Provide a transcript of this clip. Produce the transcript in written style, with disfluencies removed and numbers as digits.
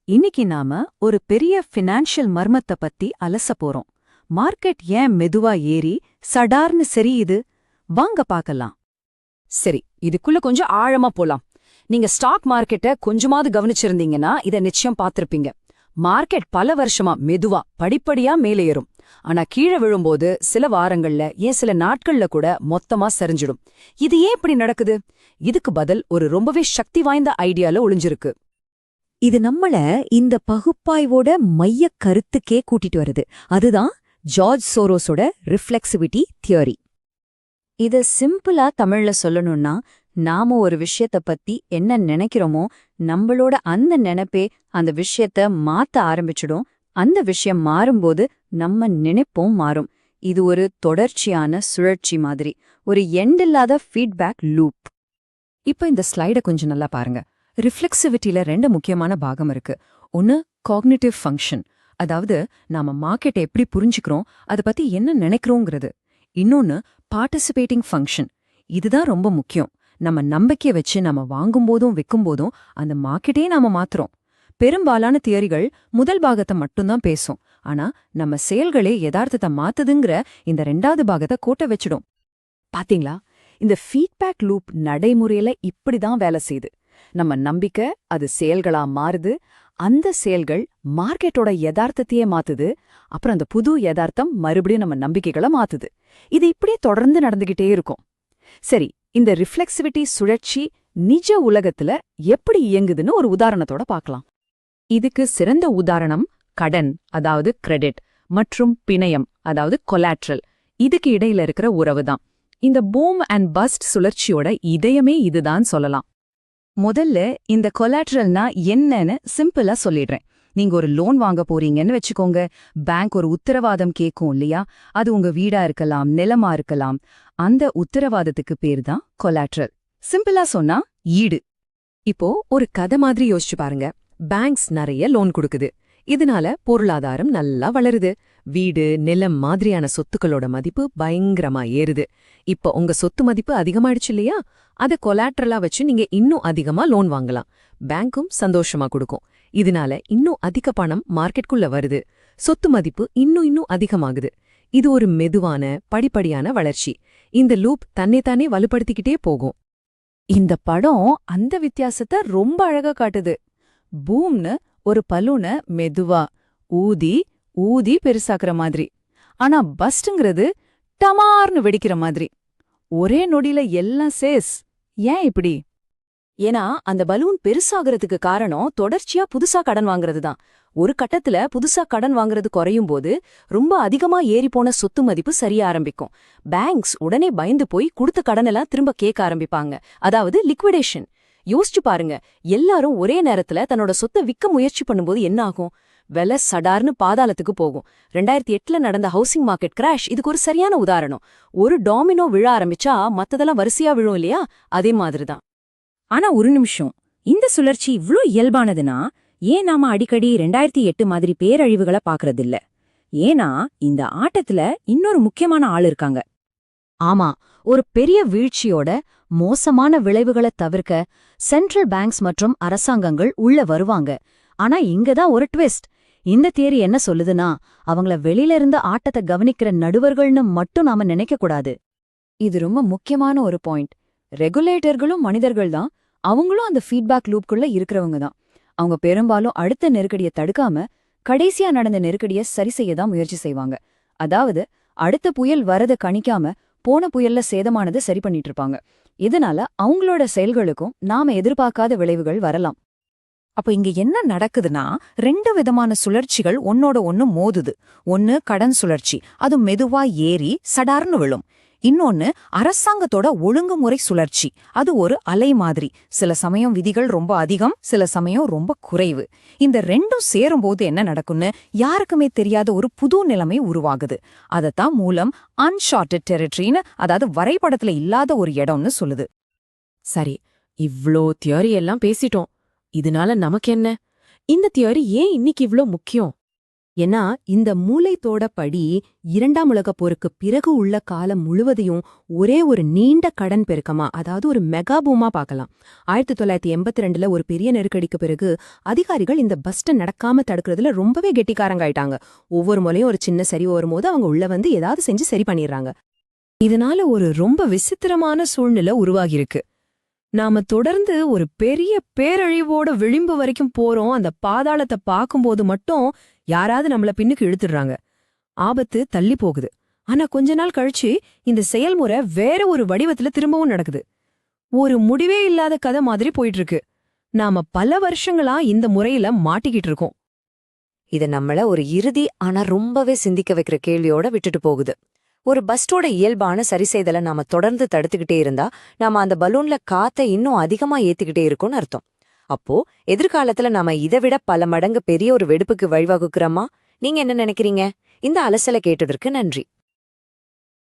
இன்னைக்கு நாம ஒரு பெரிய ஃபினான்ஷியல் மர்மத்தை பத்தி அலச போறோம். மார்க்கெட் ஏன் மெதுவா ஏறி சடார்னு சரியுது? வாங்க பார்க்கலாம். சரி, இதுக்குள்ள கொஞ்சம் ஆழமா போலாம். நீங்க ஸ்டாக் மார்க்கெட்ட கொஞ்சமாவது கவனிச்சிருந்தீங்கன்னா இத நிச்சயம் பார்த்திருப்பீங்க. மார்க்கெட் பல வருஷமா மெதுவா படிப்படியா மேலே ஏறும். ஆனா கீழே விழும்போது சில வாரங்கள்ல ஏன் சில நாட்கள்ல கூட மொத்தமா சரிஞ்சிடும். இது ஏன் இப்படி நடக்குது? இதுக்கு பதில் ஒரு ரொம்பவே சக்தி வாய்ந்த ஐடியால ஒளிஞ்சிருக்கு. இது நம்மள இந்த பகுப்பாய்வோட மையக் கருத்துக்கே கூட்டிட்டு வருது. அதுதான் ஜார்ஜ் சோரோஸோட ரிஃப்ளெக்சிவிட்டி தியரி. இத சிம்பிளா தமிழ்ல சொல்லணும்னா, நாம ஒரு விஷயத்த பத்தி என்ன நினைக்கிறோமோ நம்மளோட அந்த நினைப்பே அந்த விஷயத்த மாத்த ஆரம்பிச்சிடும். அந்த விஷயம் மாறும்போது நம்ம நினைப்போம் மாறும். இது ஒரு தொடர்ச்சியான சுழற்சி மாதிரி, ஒரு எண்டில்லாத ஃபீட்பேக் லூப். இப்ப இந்த ஸ்லைட கொஞ்சம் நல்லா பாருங்க. ரிஃப்ளெக்சிவிட்டில ரெண்டு முக்கியமான பாகம் இருக்கு. ஒன்னு காக்னிட்டிவ் ஃபங்க்ஷன், அதாவது நாம மார்க்கெட்டை எப்படி புரிஞ்சுக்கிறோம், அதை பத்தி என்ன நினைக்கிறோங்கிறது. இன்னொன்னு பார்ட்டிசிபேட்டிங் ஃபங்க்ஷன். இதுதான் ரொம்ப முக்கியம். நம்ம நம்பிக்கையை வச்சு நம்ம வாங்கும்போதும் விற்கும்போதும் அந்த மார்க்கெட்டே நாம மாத்துறோம். பெரும்பாலான தியரிகள் முதல் பாகத்தை மட்டும்தான் பேசும். ஆனா நம்ம செயல்களே யதார்த்தத்தை மாத்துதுங்கிற இந்த ரெண்டாவது பாகத்தை கோட்ட வச்சிடும். பாத்தீங்களா, இந்த ஃபீட்பேக் லூப் நடைமுறையில இப்படிதான் வேலை செய்யுது. நம்ம நம்பிக்கை அது செயல்களா மாறுது. அந்த செயல்கள் மார்க்கெட்டோட யதார்த்தத்தையே மாத்துது. அப்புறம் அந்த புது யதார்த்தம் மறுபடியும் நம்ம நம்பிக்கைகளை மாத்துது. இது இப்படியே தொடர்ந்து நடந்துகிட்டே இருக்கும். சரி, இந்த ரிஃப்ளெக்சிவிட்டி சுழற்சி நிஜ உலகத்துல எப்படி இயங்குதுன்னு ஒரு உதாரணத்தோட பார்க்கலாம். இதுக்கு சிறந்த உதாரணம் கடன், அதாவது கிரெடிட், மற்றும் பிணையம், அதாவது கொலாட்ரல். இதுக்கு இடையில இருக்கிற உறவுதான். இந்த பூம் அண்ட் பஸ்ட் சுழற்சியோட இதயமே இதுதான் சொல்லலாம். முதல்ல இந்த கொலாட்ரல்னா என்னன்னு சிம்பிளா சொல்லிடுறேன். நீங்க ஒரு லோன் வாங்க போறீங்கன்னு வச்சுக்கோங்க. பேங்க் ஒரு உத்தரவாதம் கேட்கும் இல்லையா? அது உங்க வீடா இருக்கலாம், நிலமா இருக்கலாம். அந்த உத்தரவாதத்துக்கு பேர் தான் கொலாட்ரல். சிம்பிளா சொன்னா ஈடு. இப்போ ஒரு கதை மாதிரி யோசிச்சு பாருங்க. பேங்க்ஸ் நிறைய லோன் கொடுக்குது. இதனால பொருளாதாரம் நல்லா வளருது. வீடு, நிலம் மாதிரியான சொத்துக்களோட மதிப்பு பயங்கரமா ஏறுது. இப்ப உங்க சொத்து மதிப்பு அதிகமாயிடுச்சு இல்லையா? அதை கொலாட்ரலா வச்சு நீங்க இன்னும் அதிகமா லோன் வாங்கலாம். பேங்க்கும் சந்தோஷமா கொடுக்கும். இதனால இன்னும் அதிக பணம் மார்க்கெட்குள்ள வருது. சொத்து மதிப்பு இன்னும் அதிகமாகுது. இது ஒரு மெதுவான படிப்படியான வளர்ச்சி. இந்த லூப் தன்னைத்தானே வலுப்படுத்திக்கிட்டே போகும். இந்த படம் அந்த வித்தியாசத்தை ரொம்ப அழகா காட்டுது. பூம்னு ஒரு பலூனை மெதுவா ஊதி ஊதி பெருசாக்குற மாதிரி. ஆனா பஸ்ட்ங்கிறது டமார்னு வெடிக்கிற மாதிரி. ஒரே நொடியில எல்லாம் சேஸ். ஏன் இப்படி? ஏன்னா அந்த பலூன் பெருசாகிறதுக்கு காரணம் தொடர்ச்சியா புதுசா கடன் வாங்குறது தான். ஒரு கட்டத்துல புதுசா கடன் வாங்குறது குறையும் போது ரொம்ப அதிகமா ஏறிப்போன சொத்து மதிப்பு சரிய ஆரம்பிக்கும். பேங்க்ஸ் உடனே பயந்து போய் கொடுத்த கடனெல்லாம் திரும்ப கேட்க ஆரம்பிப்பாங்க. அதாவது லிக்விடேஷன். யோசிச்சு பாருங்க, எல்லாரும் ஒரே நேரத்துல தன்னோட சொத்தை விற்க முயற்சி பண்ணும்போது என்ன ஆகும்? விலை சடார்னு பாதாளத்துக்கு போகும். 2008ல நடந்த ஹவுசிங் மார்க்கெட் கிராஷ் இதுக்கு ஒரு சரியான உதாரணம். ஒரு டாமினோ விழ ஆரம்பிச்சா மத்ததெல்லாம் வரிசையா விழும் இல்லையா? அதே மாதிரிதான். ஆனா ஒரு நிமிஷம், இந்த சுழற்சி இவ்ளோ இயல்பானதுன்னா ஏன் நாம அடிக்கடி 2008 மாதிரி பேரழிவுகளை பாக்குறதில்ல? ஏன்னா இந்த ஆட்டத்துல இன்னொரு முக்கியமான ஆள் இருக்காங்க. ஆமா, ஒரு பெரிய வீழ்ச்சியோட மோசமான விளைவுகளை தவிர்க்க சென்ட்ரல் பேங்க்ஸ் மற்றும் அரசாங்கங்கள் உள்ள வருவாங்க. ஆனா இங்கதான் ஒரு ட்விஸ்ட். இந்த தியரி என்ன சொல்லுதுன்னா, அவங்கள வெளியில இருந்து ஆட்டத்தை கவனிக்கிற நடுவர்கள்னு மட்டும் நாம நினைக்க கூடாது. இது ரொம்ப முக்கியமான ஒரு பாயிண்ட். ரெகுலேட்டர்களும் மனிதர்கள் தான். அவங்களும் அந்த ஃபீட்பேக் லூப்குள்ள இருக்கிறவங்க தான். அவங்க பெரும்பாலும் அடுத்த நெருக்கடியை தடுக்காம கடைசியா நடந்த நெருக்கடியை சரி செய்ய தான் முயற்சி செய்வாங்க. அதாவது அடுத்த புயல் வரத கணிக்காம போன புயல்ல சேதமானதை சரி பண்ணிட்டு இருப்பாங்க. இதனால அவங்களோட செயல்களுக்கும் நாம எதிர்பார்க்காத விளைவுகள் வரலாம். அப்ப இங்க என்ன நடக்குதுன்னா, ரெண்டு விதமான சுழற்சிகள் ஒன்னோட ஒன்னு மோதுது. ஒன்னு கடன் சுழற்சி, அது மெதுவா ஏறி சடார்னு விழும். இன்னொன்னு அரசாங்கத்தோட ஒழுங்குமுறை சுழற்சி, அது ஒரு அலை மாதிரி. சில சமயம் விதிகள் ரொம்ப அதிகம், சில சமயம் ரொம்ப குறைவு. இந்த ரெண்டும் சேரும்போது என்ன நடக்கும்னு யாருக்குமே தெரியாத ஒரு புது நிலைமை உருவாகுது. அதத்தான் மூலம் அன்சார்ட்டட் டெரிட்டரின்னு, அதாவது வரைபடத்துல இல்லாத ஒரு இடம்னு சொல்லுது. சரி, இவ்ளோ தியரி எல்லாம் பேசிட்டோம். இதனால நமக்கு என்ன? இந்த தியரி ஏன் இன்னைக்கு இவ்ளோ முக்கியம்? ஏன்னா இந்த மூளைத்தோட படி இரண்டாம் உலகப் போருக்கு பிறகு உள்ள காலம் முழுவதையும் ஒரே ஒரு நீண்ட கடன் பெருக்கமா, அதாவது ஒரு மெகா பூமா பார்க்கலாம். 1982ல ஒரு பெரிய நெருக்கடிக்கு பிறகு அதிகாரிகள் இந்த பஸ்ட நடக்காம தடுக்கிறதுல ரொம்பவே கெட்டிக்காரங்க ஆயிட்டாங்க. ஒவ்வொரு முறையும் ஒரு சின்ன சரிவு வரும்போது அவங்க உள்ள வந்து ஏதாவது செஞ்சு சரி பண்ணிடுறாங்க. இதனால ஒரு ரொம்ப விசித்திரமான சூழ்நிலை உருவாகியிருக்கு. நாம தொடர்ந்து ஒரு பெரிய பேரழிவோட விளிம்பு வரைக்கும் போறோம். அந்த பாதாளத்தை பார்க்கும்போது மட்டும் யாராவது நம்மள பின்னுக்கு இழுத்துடுறாங்க. ஆபத்து தள்ளி போகுது. ஆனா கொஞ்ச நாள் கழிச்சு இந்த செயல்முறை வேற ஒரு வடிவத்துல திரும்பவும் நடக்குது. ஒரு முடிவே இல்லாத கதை மாதிரி போயிட்டு இருக்கு. நாம பல வருஷங்களா இந்த முறையில மாட்டிக்கிட்டு இருக்கோம். இது நம்மள ஒரு இறுதி ஆனா ரொம்பவே சிந்திக்க வைக்கிற கேள்வியோட விட்டுட்டு போகுது. ஒரு பஸ்டோட இயல்பான சரிசெய்தலை நாம தொடர்ந்து தடுத்துக்கிட்டே இருந்தா நாம அந்த பலூன்ல காத்தை இன்னும் அதிகமா ஏத்திக்கிட்டே இருக்கோம்னு அர்த்தம். அப்போ எதிர்காலத்துல நாம இதை விட பல மடங்கு பெரிய ஒரு வெடிப்புக்கு வழிவகுக்கிறோமா? நீங்க என்ன நினைக்கிறீங்க? இந்த அலசலை கேட்டதற்கு நன்றி.